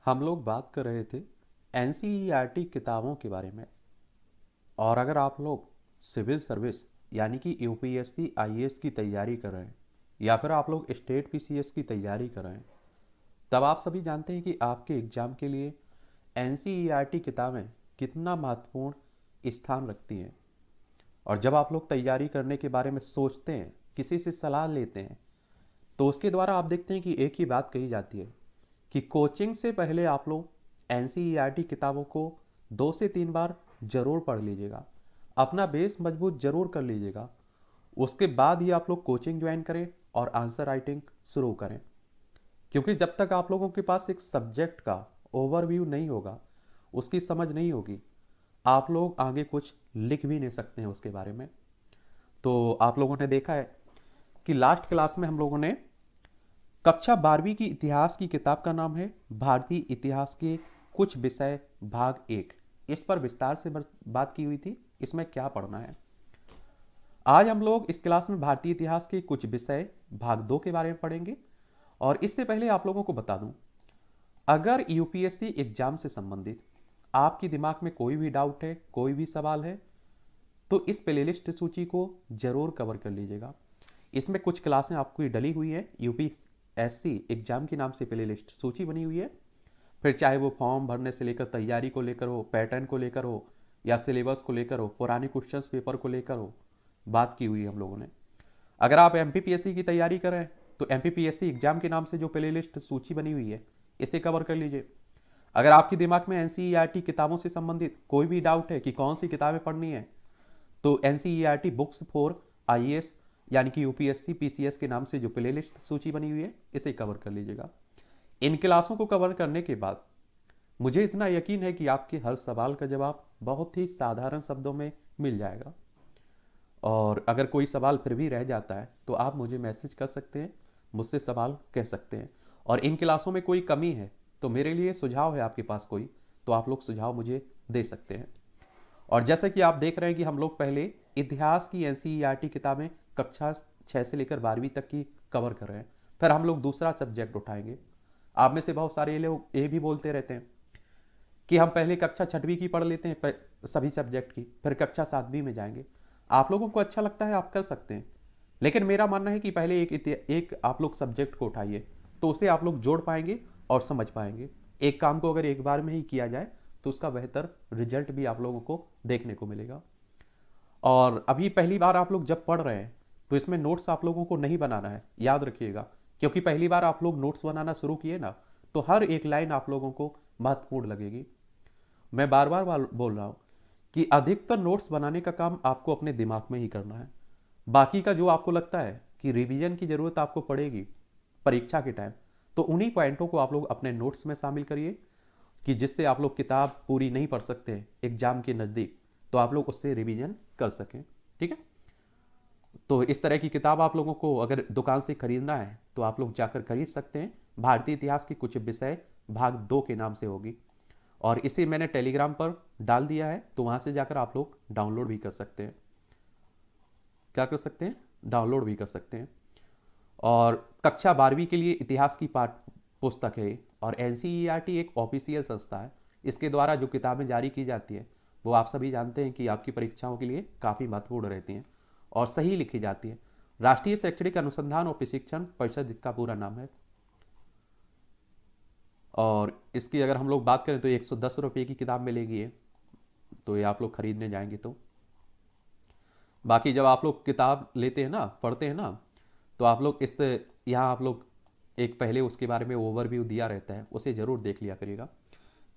हम लोग बात कर रहे थे एनसीईआरटी किताबों के बारे में। और अगर आप लोग सिविल सर्विस यानी कि यूपीएससी आईएएस की तैयारी कर रहे हैं या फिर आप लोग स्टेट पीसीएस की तैयारी कर रहे हैं, तब आप सभी जानते हैं कि आपके एग्ज़ाम के लिए एनसीईआरटी किताबें कितना महत्वपूर्ण स्थान रखती हैं। और जब आप लोग तैयारी करने के बारे में सोचते हैं, किसी से सलाह लेते हैं, तो उसके द्वारा आप देखते हैं कि एक ही बात कही जाती है कि कोचिंग से पहले आप लोग एनसीईआरटी किताबों को 2 से 3 बार जरूर पढ़ लीजिएगा, अपना बेस मजबूत जरूर कर लीजिएगा। उसके बाद ही आप लोग कोचिंग ज्वाइन करें और आंसर राइटिंग शुरू करें। क्योंकि जब तक आप लोगों के पास एक सब्जेक्ट का ओवरव्यू नहीं होगा, उसकी समझ नहीं होगी, आप लोग आगे कुछ लिख भी नहीं सकते हैं उसके बारे में। तो आप लोगों ने देखा है कि लास्ट क्लास में हम लोगों ने कक्षा 12वीं की इतिहास की किताब का नाम है भारतीय इतिहास के कुछ विषय भाग 1, इस पर विस्तार से बात की हुई थी, इसमें क्या पढ़ना है। आज हम लोग इस क्लास में भारतीय इतिहास के कुछ विषय भाग 2 के बारे में पढ़ेंगे। और इससे पहले आप लोगों को बता दूं, अगर यूपीएससी एग्जाम से संबंधित आपके दिमाग में कोई भी डाउट है, कोई भी सवाल है, तो इस प्लेलिस्ट सूची को जरूर कवर कर लीजिएगा। इसमें कुछ क्लासें आपकी डली हुई है, यूपीएससी एग्जाम के नाम से प्लेलिस्ट सूची बनी हुई है। फिर चाहे वो फॉर्म भरने से लेकर तैयारी को लेकर हो, पैटर्न को लेकर हो, या सिलेबस को लेकर हो, पुराने क्वेश्चंस पेपर को लेकर हो, बात की हुई है हम लोगों ने। अगर आप एमपीपीएससी की तैयारी करें तो एमपीपीएससी एग्जाम के नाम से जो प्लेलिस्ट सूची बनी हुई है, इसे कवर कर लीजिए। अगर आपके दिमाग में एनसीईआरटी किताबों से संबंधित कोई भी डाउट है कि कौन सी किताबें पढ़नी है, तो एनसीईआरटी बुक्स फॉर आईएएस यानी कि यूपीएससी पीसीएस के नाम से जो प्लेलिस्ट सूची बनी हुई है, इसे कवर कर लीजिएगा। इन क्लासों को कवर करने के बाद मुझे इतना यकीन है कि आपके हर सवाल का जवाब बहुत ही साधारण शब्दों में मिल जाएगा। और अगर कोई सवाल फिर भी रह जाता है तो आप मुझे मैसेज कर सकते हैं, मुझसे सवाल कह सकते हैं। और इन क्लासों में कोई कमी है तो मेरे लिए सुझाव है आपके पास कोई, तो आप लोग सुझाव मुझे दे सकते हैं। और जैसा कि आप देख रहे हैं कि हम लोग पहले इतिहास की एनसीईआरटी किताबें कक्षा 6 से लेकर 12वीं तक की कवर कर रहे हैं, फिर हम लोग दूसरा सब्जेक्ट उठाएंगे। आप में से बहुत सारे लोग ये भी बोलते रहते हैं कि हम पहले कक्षा 6वीं की पढ़ लेते हैं, सभी सब्जेक्ट की, फिर कक्षा 7वीं में जाएंगे। आप लोगों को अच्छा लगता है, आप कर सकते हैं, लेकिन मेरा मानना है कि पहले एक आप लोग सब्जेक्ट को उठाइए, तो उसे आप लोग जोड़ पाएंगे और समझ पाएंगे। एक काम को अगर एक बार में ही किया जाए तो उसका बेहतर रिजल्ट भी आप लोगों को देखने को मिलेगा। और अभी पहली बार आप लोग जब पढ़ रहे हैं तो इसमें नोट्स आप लोगों को नहीं बनाना है, याद रखिएगा। क्योंकि पहली बार आप लोग नोट्स बनाना शुरू किए ना, तो हर एक लाइन आप लोगों को महत्वपूर्ण लगेगी। मैं बार बार बोल रहा हूं कि अधिकतर नोट्स बनाने का काम आपको अपने दिमाग में ही करना है। बाकी का जो आपको लगता है कि रिवीजन की जरूरत आपको पड़ेगी परीक्षा के टाइम, तो उन्हीं पॉइंटों को आप लोग अपने नोट्स में शामिल करिए, कि जिससे आप लोग किताब पूरी नहीं पढ़ सकते एग्जाम के नज़दीक, तो आप लोग उससे रिवीजन कर सकें। ठीक है, तो इस तरह की किताब आप लोगों को अगर दुकान से खरीदना है तो आप लोग जाकर खरीद सकते हैं। भारतीय इतिहास के कुछ विषय भाग 2 के नाम से होगी, और इसे मैंने टेलीग्राम पर डाल दिया है, तो वहां से जाकर आप लोग डाउनलोड भी कर सकते हैं। क्या कर सकते हैं? डाउनलोड भी कर सकते हैं। और कक्षा 12वीं के लिए इतिहास की पाठ पुस्तक है, और एनसीईआरटी एक ऑफिशियल संस्था है। इसके द्वारा जो किताबें जारी की जाती हैं वो आप सभी जानते हैं कि आपकी परीक्षाओं के लिए काफ़ी महत्वपूर्ण रहती हैं और सही लिखी जाती है। राष्ट्रीय शैक्षणिक अनुसंधान और प्रशिक्षण परिषद इसका पूरा नाम है। और इसकी अगर हम लोग बात करें तो 110 रुपये की किताब मिलेगी है, तो ये आप लोग खरीदने जाएंगे तो। बाकी जब आप लोग किताब लेते हैं ना, पढ़ते हैं ना, तो आप लोग इस यहाँ आप लोग एक पहले उसके बारे में ओवरव्यू दिया रहता है, उसे जरूर देख लिया करिएगा।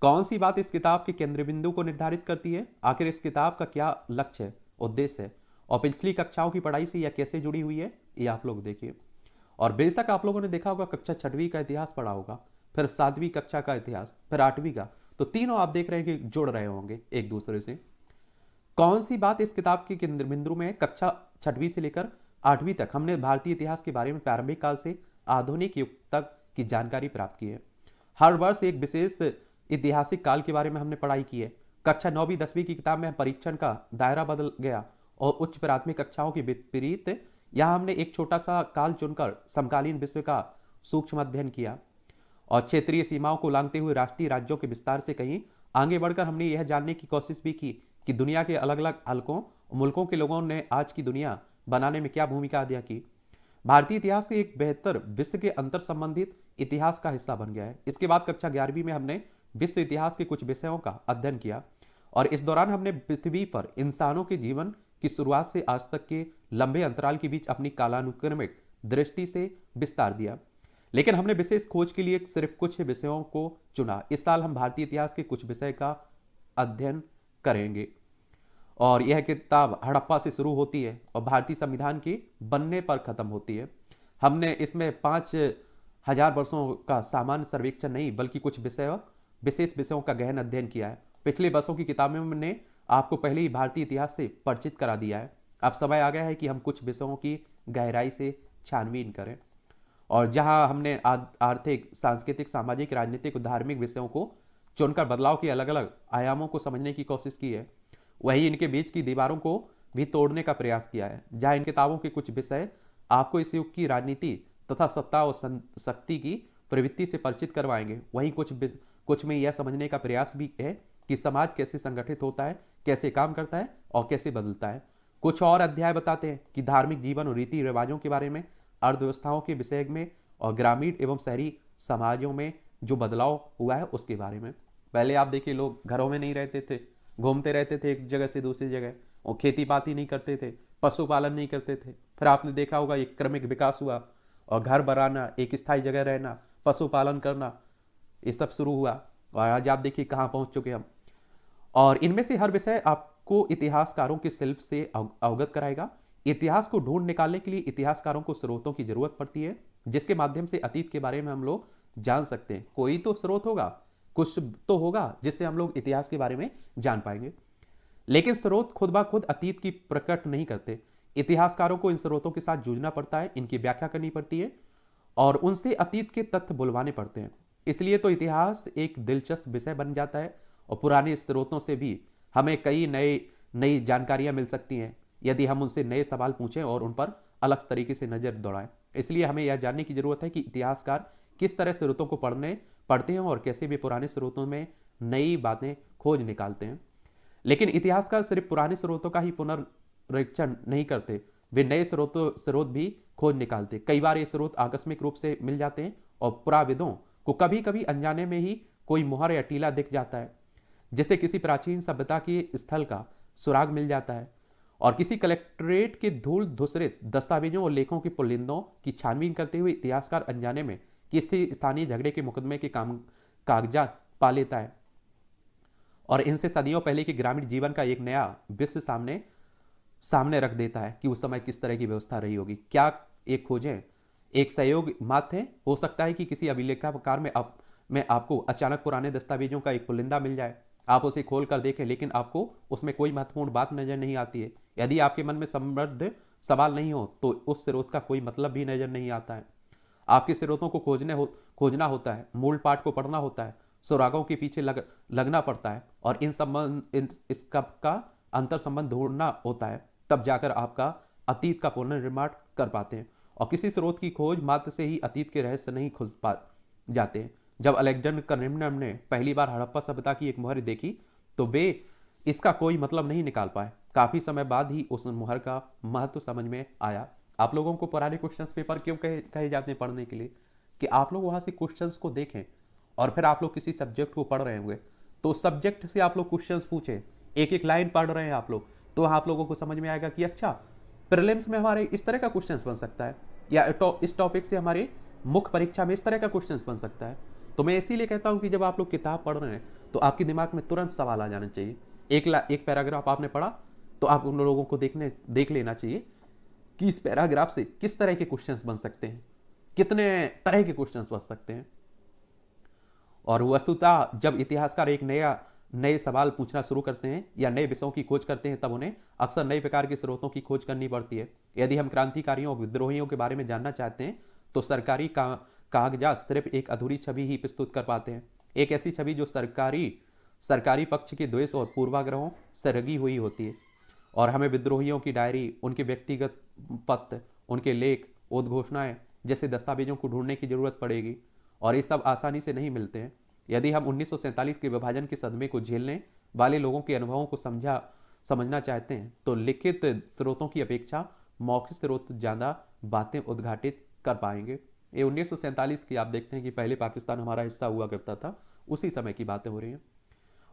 कौन सी बात इस किताब के केंद्र बिंदु को निर्धारित करती है, आखिर इस किताब का क्या लक्ष्य है, उद्देश्य है, और पिछली कक्षाओं की पढ़ाई से यह कैसे जुड़ी हुई है, ये आप लोग देखिए। और बेशक आप लोगों ने देखा होगा कक्षा 6वीं का इतिहास पढ़ा होगा, फिर 7वीं कक्षा का इतिहास, फिर 8वीं का, तो तीनों आप देख रहे हैं कि जुड़ रहे होंगे एक दूसरे से। कौन सी बात इस किताब के केंद्र बिंदु में कक्षा 6वीं से लेकर 8वीं तक हमने भारतीय इतिहास के बारे में प्रारंभिक काल से आधुनिक युग तक की जानकारी प्राप्त की है। हर वर्ष एक विशेष ऐतिहासिक काल के बारे में हमने पढ़ाई की है। कक्षा 9वीं 10वीं की किताब में परीक्षण का दायरा बदल गया, और उच्च प्राथमिक कक्षाओं के विपरीत यहाँ हमने एक छोटा सा काल चुनकर समकालीन विश्व का सूक्ष्म अध्ययन किया। और क्षेत्रीय सीमाओं को लांघते हुए राष्ट्रीय राज्यों के विस्तार से कहीं आगे बढ़कर हमने यह जानने की कोशिश भी की कि दुनिया के अलग अलग हलकों मुल्कों के लोगों ने आज की दुनिया बनाने में क्या भूमिका अदा की। भारतीय इतिहास के एक बेहतर विश्व के अंतर संबंधित इतिहास का हिस्सा बन गया है। इसके बाद कक्षा 11वीं में हमने विश्व इतिहास के कुछ विषयों का अध्ययन किया और इस दौरान हमने पृथ्वी पर इंसानों के जीवन की शुरुआत से आज तक के लंबे अंतराल के बीच अपनी कालानुक्रमिक दृष्टि से विस्तार दिया। लेकिन हमने विशेष खोज के लिए सिर्फ कुछ विषयों को चुना। इस साल हम भारतीय इतिहास के कुछ विषय का अध्ययन करेंगे और यह किताब हड़प्पा से शुरू होती है और भारतीय संविधान के बनने पर खत्म होती है। हमने इसमें 5000 वर्षों का सामान्य सर्वेक्षण नहीं बल्कि कुछ विशेष विषयों का गहन अध्ययन किया है। पिछले वर्षों की किताबों में ने आपको पहले ही भारतीय इतिहास से परिचित करा दिया है। अब समय आ गया है कि हम कुछ विषयों की गहराई से छानबीन करें और जहां हमने आर्थिक, सांस्कृतिक, सामाजिक, राजनीतिक और धार्मिक विषयों को चुनकर बदलाव के अलग अलग आयामों को समझने की कोशिश की है, वही इनके बीच की दीवारों को भी तोड़ने का प्रयास किया है। जहां इन किताबों के कुछ विषय आपको इस युग की राजनीति तथा सत्ता और शक्ति की प्रवृत्ति से परिचित करवाएंगे, वहीं कुछ में यह समझने का प्रयास भी है कि समाज कैसे संगठित होता है, कैसे काम करता है और कैसे बदलता है। कुछ और अध्याय बताते हैं कि धार्मिक जीवन और रीति रिवाजों के बारे में, अर्थव्यवस्थाओं के विषय में और ग्रामीण एवं शहरी समाजों में जो बदलाव हुआ है उसके बारे में। पहले आप देखिए, लोग घरों में नहीं रहते थे, घूमते रहते थे एक जगह से दूसरी जगह, और खेती पाती नहीं करते थे, पशुपालन नहीं करते थे। फिर आपने देखा होगा एक क्रमिक विकास हुआ और घर बनाना, एक स्थायी जगह रहना, पशुपालन करना, ये सब शुरू हुआ और आज आप देखिए कहाँ पहुंच चुके हम। और इनमें से हर विषय आपको इतिहासकारों के शिल्प से अवगत कराएगा। इतिहास को ढूंढ निकालने के लिए इतिहासकारों को स्रोतों की जरूरत पड़ती है जिसके माध्यम से अतीत के बारे में हम लोग जान सकते हैं। कोई तो स्रोत होगा, कुछ तो होगा जिससे हम लोग इतिहास के बारे में जान पाएंगे, लेकिन स्रोत खुद ब खुद अतीत की प्रकट नहीं करते। इतिहासकारों को इन स्रोतों के साथ जूझना पड़ता है, इनकी व्याख्या करनी पड़ती है और उनसे अतीत के तथ्य बुलवाने पड़ते हैं। इसलिए तो इतिहास एक दिलचस्प विषय बन जाता है और पुराने स्रोतों से भी हमें कई नई जानकारियां मिल सकती हैं यदि हम उनसे नए सवाल पूछें और उन पर अलग तरीके से नजर दौड़ाएं। इसलिए हमें यह जानने की जरूरत है कि इतिहासकार किस तरह स्रोतों को पढ़ते हैं और कैसे भी पुराने स्रोतों में नई बातें खोज निकालते हैं। लेकिन इतिहासकार सिर्फ पुराने स्रोतों का ही पुनरीक्षण नहीं करते, वे नए स्रोत भी खोज निकालते। कई बार ये स्रोत आकस्मिक रूप से मिल जाते हैं और पुराविदों को कभी कभी अनजाने में ही कोई मुहर या टीला दिख जाता है, जैसे किसी प्राचीन सभ्यता के स्थल का सुराग मिल जाता है और किसी कलेक्ट्रेट के धूल धूसरित दस्तावेजों और लेखों के पुलिंदों की छानबीन करते हुए इतिहासकार अनजाने में किसी स्थानीय झगड़े के मुकदमे के कागजात पा लेता है और इनसे सदियों पहले के ग्रामीण जीवन का एक नया विश्व सामने रख देता है कि उस समय किस तरह की व्यवस्था रही होगी। क्या एक खोजें, एक सहयोग मात्र है। हो सकता है कि किसी अभिलेखाकार में आपको अचानक पुराने दस्तावेजों का एक पुलिंदा मिल जाए, आप उसे खोल कर देखें लेकिन आपको उसमें कोई महत्वपूर्ण बात नजर नहीं आती है। यदि आपके मन में समृद्ध सवाल नहीं हो तो उस स्रोत का कोई मतलब भी नजर नहीं आता है। आपके स्रोतों को खोजना होता है, मूल पाठ को पढ़ना होता है, सुरागों के पीछे लगना पड़ता है और इसका अंतर संबंध ढूंढना होता है, तब जाकर आपका अतीत का पुनर्निर्माण कर पाते हैं। और किसी स्रोत की खोज मात्र से ही अतीत के रहस्य नहीं खुल पा जाते हैं। जब अलेक्जेंडर कनिंघम ने पहली बार हड़प्पा सभ्यता की एक मुहर देखी तो वे इसका कोई मतलब नहीं निकाल पाए। काफी समय बाद ही उस मुहर का महत्व समझ में आया। आप लोगों को पुराने क्वेश्चंस पेपर क्यों कहे जाते हैं पढ़ने के लिए, कि आप लोग वहां से क्वेश्चंस को देखें और फिर आप लोग किसी सब्जेक्ट को पढ़ रहे होंगे तो सब्जेक्ट से आप लोग क्वेश्चंस पूछें, एक एक लाइन पढ़ रहे हैं आप लोग, तो आप लोगों को समझ में आएगा कि अच्छा प्रीलिम्स में हमारे इस तरह का क्वेश्चन बन सकता है या इस टॉपिक से हमारे मुख्य परीक्षा में इस तरह का क्वेश्चन बन सकता है। तो मैं इसीलिए कहता हूं कि जब आप लोग किताब पढ़ रहे हैं तो आपके दिमाग में तुरंत सवाल आ जाना चाहिए। एक पैराग्राफ आपने पढ़ा तो आप उन लोगों को देख लेना चाहिए कि इस पैराग्राफ से किस तरह के क्वेश्चंस बन सकते हैं, कितने तरह के क्वेश्चंस बन सकते हैं। और वस्तुतः जब इतिहासकार एक नए सवाल पूछना शुरू करते हैं या नए विषयों की खोज करते हैं तब उन्हें अक्सर नए प्रकार के स्रोतों की खोज करनी पड़ती है। यदि हम क्रांतिकारियों और विद्रोहियों के बारे में जानना चाहते हैं तो सरकारी कागजात सिर्फ एक अधूरी छवि ही प्रस्तुत कर पाते हैं, एक ऐसी छवि जो सरकारी पक्ष के द्वेष और पूर्वाग्रहों से रंगी हुई होती है। और हमें विद्रोहियों की डायरी, उनके व्यक्तिगत पत्र, उनके लेख, उद्घोषणाएं जैसे दस्तावेजों को ढूंढने की जरूरत पड़ेगी। और ये सब आसानी से नहीं मिलते हैं। यदि हम 1947 के विभाजन के सदमे को झेलने वाले लोगों के अनुभवों को समझना चाहते हैं तो लिखित स्रोतों की अपेक्षा मौखिक स्रोत ज़्यादा बातें उद्घाटित कर पाएंगे। ये 1947 की आप देखते हैं कि पहले पाकिस्तान हमारा हिस्सा हुआ करता था, उसी समय की बातें हो रही हैं।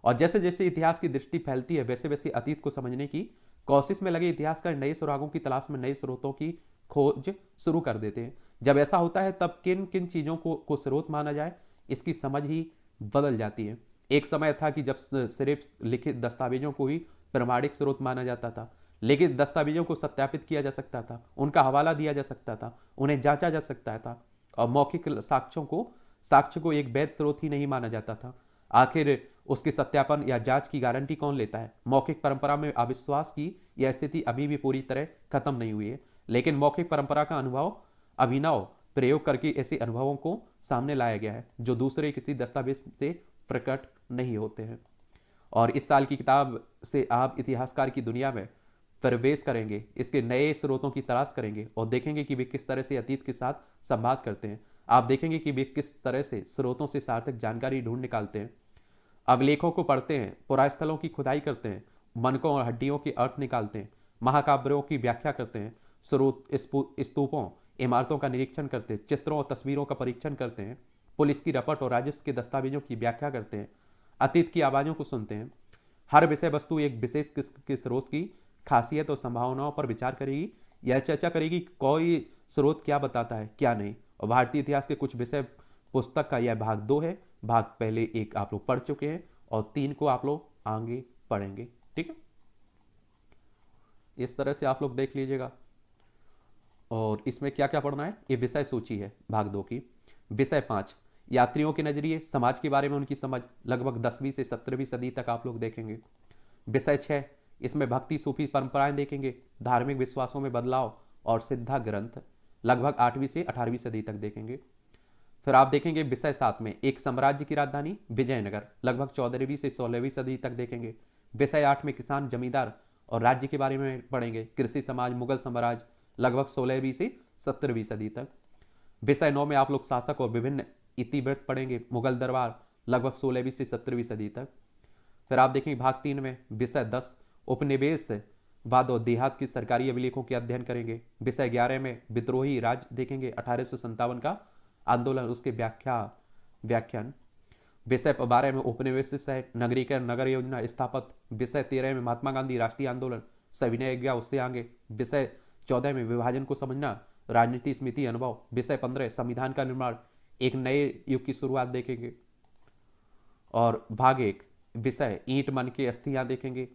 और जैसे जैसे इतिहास की दृष्टि फैलती है वैसे वैसे अतीत को समझने की कोशिश में लगे इतिहासकार नए सुरागों की तलाश में नए स्रोतों की खोज शुरू कर देते हैं। जब ऐसा होता है तब किन किन चीज़ों को स्रोत माना जाए इसकी समझ ही बदल जाती है। एक समय था कि जब सिर्फ लिखित दस्तावेजों को ही प्रमाणिक स्रोत माना जाता था। लिखित दस्तावेजों को सत्यापित किया जा सकता था, उनका हवाला दिया जा सकता था, उन्हें जांचा जा सकता था, और मौखिक साक्ष्य को एक वैध स्रोत ही नहीं माना जाता था। आखिर उसके सत्यापन या जांच की गारंटी कौन लेता है? मौखिक परंपरा में अविश्वास की यह स्थिति अभी भी पूरी तरह खत्म नहीं हुई है, लेकिन मौखिक परंपरा का अभिनव प्रयोग करके ऐसे अनुभवों को सामने लाया गया है जो दूसरे किसी दस्तावेज से प्रकट नहीं होते हैं। और इस साल की किताब से आप इतिहासकार की दुनिया में प्रवेश करेंगे, इसके नए स्रोतों की तलाश करेंगे और देखेंगे कि वे किस तरह से अतीत के साथ संवाद करते हैं। आप देखेंगे कि वे किस तरह से स्रोतों से सार्थक जानकारी ढूंढ निकालते हैं, अभिलेखों को पढ़ते हैं, पुरास्थलों की खुदाई करते हैं, मनकों और हड्डियों के अर्थ निकालते हैं, महाकाव्यों की व्याख्या करते हैं, स्तूपों इमारतों का निरीक्षण करते हैं, चित्रों और तस्वीरों का परीक्षण करते हैं, पुलिस की रपट और राजस्व के दस्तावेजों की व्याख्या करते हैं, अतीत की आवाज़ों को सुनते हैं। हर विषय वस्तु एक विशेष किस्म के स्रोत की खासियत और संभावनाओं पर विचार करेगी। यह चर्चा करेगी कोई स्रोत क्या बताता है क्या नहीं। और भारतीय इतिहास के कुछ विषय पुस्तक का यह भाग 2 है। भाग पहले 1 आप लोग पढ़ चुके हैं और 3 को आप लोग आगे पढ़ेंगे। ठीक है, इस तरह से आप लोग देख लीजिएगा। और इसमें क्या क्या पढ़ना है, ये विषय सूची है भाग 2 की। विषय 5 यात्रियों के नजरिए, समाज के बारे में उनकी समझ, लगभग 10वीं से 17वीं सदी तक आप लोग देखेंगे। विषय 6 इसमें भक्ति सूफी परंपराएं देखेंगे, धार्मिक विश्वासों में बदलाव और सिद्धा ग्रंथ, लगभग 8वीं से 18वीं सदी तक देखेंगे। फिर आप देखेंगे विषय 7 में एक साम्राज्य की राजधानी विजयनगर, लगभग 14वीं से 16वीं सदी तक देखेंगे। विषय 8 में किसान जमींदार और राज्य के बारे में पढ़ेंगे, कृषि समाज मुगल साम्राज्य, लगभग 16वीं से 17वीं सदी तक। विषय 9 में आप लोग शासक और विभिन्न इतिवृत्त पढ़ेंगे, मुगल दरबार, लगभग 16वीं से 17वीं सदी तक। फिर आप देखेंगे भाग 3 में विषय 10 उपनिवेश वाद और देहात की सरकारी अभिलेखों के अध्ययन करेंगे। विषय 11 में विद्रोही राज देखेंगे, 1857 का आंदोलन, उसके व्याख्यान। विषय 12 में उपनिवेश से नगरीकरण नगर योजना स्थापत। विषय 13 में महात्मा गांधी राष्ट्रीय आंदोलन, सविनय गया उससे आगे। विषय 14 में विभाजन को समझना, राजनीति स्मृति अनुभव। विषय 15 संविधान का निर्माण, एक नए युग की शुरुआत देखेंगे। और भाग 1 विषय ईंट मन के अस्थियां देखेंगे।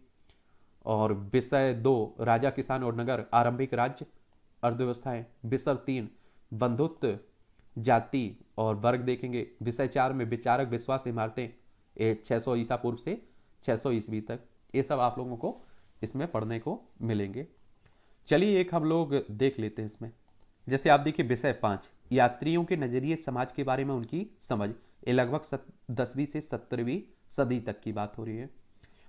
और विषय 2 राजा किसान और नगर, आरंभिक राज्य अर्थव्यवस्थाएं। विषय 3 बंधुत्व जाति और वर्ग देखेंगे। विषय 4 में विचारक विश्वास इमारतें, 600 ईसा पूर्व से 600 ईस्वी तक। ये सब आप लोगों को इसमें पढ़ने को मिलेंगे। चलिए एक हम लोग देख लेते हैं इसमें। जैसे आप देखिए विषय 5 यात्रियों के नजरिए समाज के बारे में उनकी समझ, ये लगभग 10वीं से 17वीं सदी तक की बात हो रही है।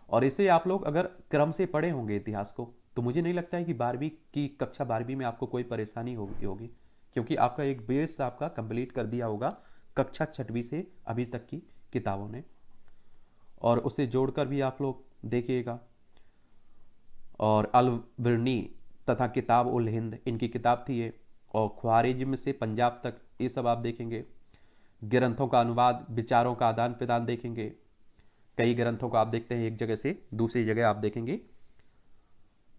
और इसे आप लोग अगर क्रम से पढ़े होंगे इतिहास को तो मुझे नहीं लगता है कि 12वीं की कक्षा 12वीं में आपको कोई परेशानी होगी, क्योंकि आपका एक बेस आपका कंप्लीट कर दिया होगा कक्षा 6वीं से अभी तक की किताबों ने, और उसे जोड़कर भी आप लोग देखिएगा। और अल-बिरनी तथा किताब उल हिंद इनकी किताब थी ये, और ख्वारिज्म से पंजाब तक, ये सब आप देखेंगे। ग्रंथों का अनुवाद, विचारों का आदान प्रदान देखेंगे। कई ग्रंथों को आप देखते हैं एक जगह से दूसरी जगह आप देखेंगे।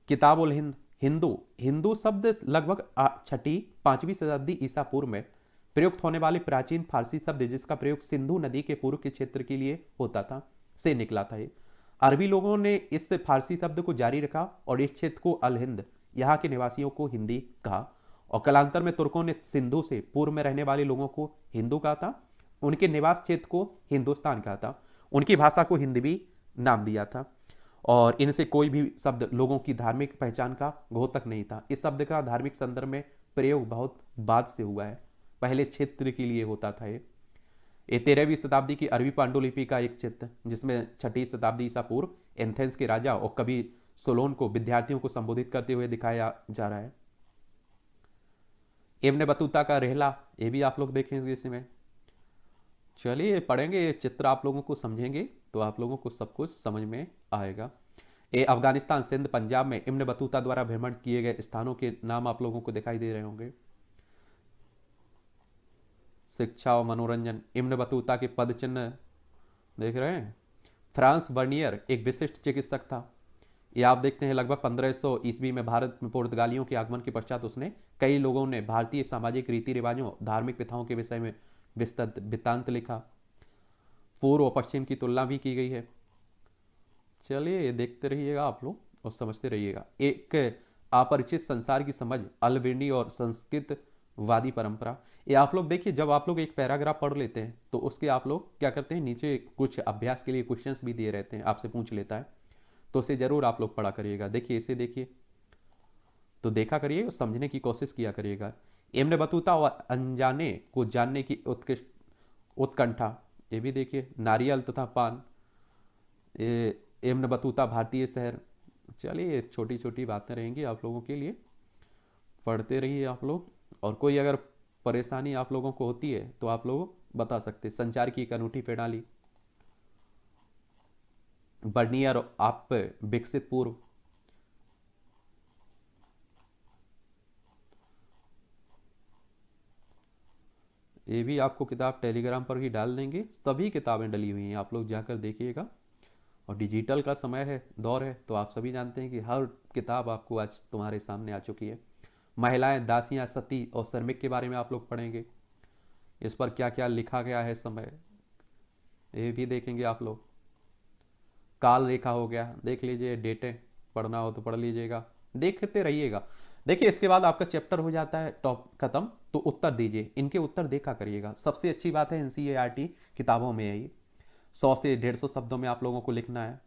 किताब उल हिंद, हिंदू शब्द लगभग 6वीं 5वीं शताब्दी ईसा पूर्व में प्रयुक्त होने वाले प्राचीन फारसी शब्द जिसका प्रयोग सिंधु नदी के पूर्व के क्षेत्र के लिए होता था से निकला था। ये अरबी लोगों ने इस फारसी शब्द को जारी रखा और इस क्षेत्र को अल हिंद, यहाँ के निवासियों को हिंदी कहा। और कालांतर में तुर्कों ने सिंधु से पूर्व में रहने वाले लोगों को हिंदू कहा था, उनके निवास क्षेत्र को हिंदुस्तान कहा था, उनकी भाषा को हिंदी भी नाम दिया था। और इनसे कोई भी शब्द लोगों की धार्मिक पहचान का घोतक नहीं था। इस शब्द का धार्मिक संदर्भ में प्रयोग बहुत बाद से हुआ है, पहले क्षेत्र के लिए होता था। ये 13वीं शताब्दी की अरबी पांडुलिपि का एक चित्र जिसमें 6वीं शताब्दी ईसा पूर्व एथेंस के राजा और कवि सोलोन को विद्यार्थियों को संबोधित करते हुए दिखाया जा रहा है। इब्न बतूता का रहला, ये भी आप लोग देखेंगे इसमें। चलिए पढ़ेंगे ये चित्र, आप लोगों को समझेंगे तो आप लोगों को सब कुछ समझ में आएगा। ये अफगानिस्तान, सिंध, पंजाब में इब्न बतूता द्वारा भ्रमण किए गए स्थानों के नाम आप लोगों को दिखाई दे रहे होंगे। शिक्षा और मनोरंजन, इब्न बतूता के पद चिन्ह देख रहे हैं। फ्रांस बर्नियर एक विशिष्ट चिकित्सक था। ये आप देखते हैं लगभग 1500 ईस्वी में भारत में पुर्तगालियों के आगमन के पश्चात उसने कई लोगों ने भारतीय सामाजिक रीति रिवाजों, धार्मिक प्रथाओं के विषय में विस्तृत वृत्तांत लिखा। पूर्व और पश्चिम की तुलना भी की गई है। चलिए ये देखते रहिएगा आप लोग और समझते रहिएगा। एक अपरिचित संसार की समझ, अलविरनी और संस्कृत वादी परंपरा। ये आप लोग देखिए, जब आप लोग एक पैराग्राफ पढ़ लेते हैं तो उसके आप लोग क्या करते हैं, नीचे कुछ अभ्यास के लिए क्वेश्चंस भी दिए रहते हैं, आपसे पूछ लेता है, तो उसे जरूर आप लोग पढ़ा करिएगा। देखिए इसे देखिए तो देखा करिए और समझने की कोशिश किया करिएगा। इब्न बतूता और अनजाने को जानने की उत्कृष्ट उत्कंठा, ये भी देखिए। नारियल तथा पान, ये इब्न बतूता भारतीय शहर। चलिए छोटी छोटी बातें रहेंगी आप लोगों के लिए, पढ़ते रहिए आप लोग। और कोई अगर परेशानी आप लोगों को होती है तो आप लोग बता सकते। संचार की एक अनूठी प्रणाली, बर्नियर आप विकसित पूर्व। ये भी आपको किताब टेलीग्राम पर ही डाल देंगे, सभी किताबें डली हुई हैं, आप लोग जाकर देखिएगा। और डिजिटल का समय है, दौर है, तो आप सभी जानते हैं कि हर किताब आपको आज तुम्हारे सामने आ चुकी है। महिलाएं, दासियां, सती और श्रमिक के बारे में आप लोग पढ़ेंगे, इस पर क्या क्या लिखा गया है समय, ये भी देखेंगे आप लोग। काल रेखा हो गया, देख लीजिए, डेटें पढ़ना हो तो पढ़ लीजिएगा, देखते रहिएगा। देखिए इसके बाद आपका चैप्टर हो जाता है टॉप खत्म, तो उत्तर दीजिए, इनके उत्तर देखा करिएगा। सबसे अच्छी बात है एनसीईआरटी किताबों में है ये, 100 से 150 शब्दों में आप लोगों को लिखना है।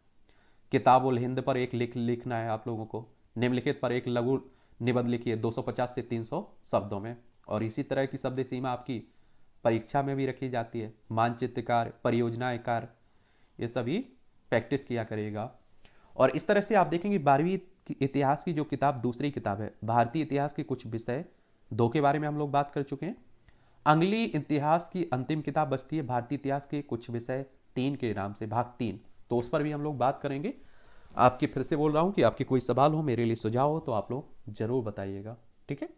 किताब उल हिंद पर एक लिखना है आप लोगों को। निम्नलिखित पर एक लघु निबंध लिखिए 250 से 300 शब्दों में। और इसी तरह की शब्द सीमा आपकी परीक्षा में भी रखी जाती है। मानचित्रकार, परियोजनाकार, ये सभी प्रैक्टिस किया करेगा। और इस तरह से आप देखेंगे 12वीं इतिहास की जो किताब, दूसरी किताब है भारतीय इतिहास के कुछ विषय 2 के बारे में हम लोग बात कर चुके हैं। अगली इतिहास की अंतिम किताब बचती है भारतीय इतिहास के कुछ विषय 3 के नाम से, भाग 3, तो उस पर भी हम लोग बात करेंगे। आपकी फिर से बोल रहा हूँ कि आपके कोई सवाल हो, मेरे लिए सुझाव हो, तो आप लोग जरूर बताइएगा, ठीक है।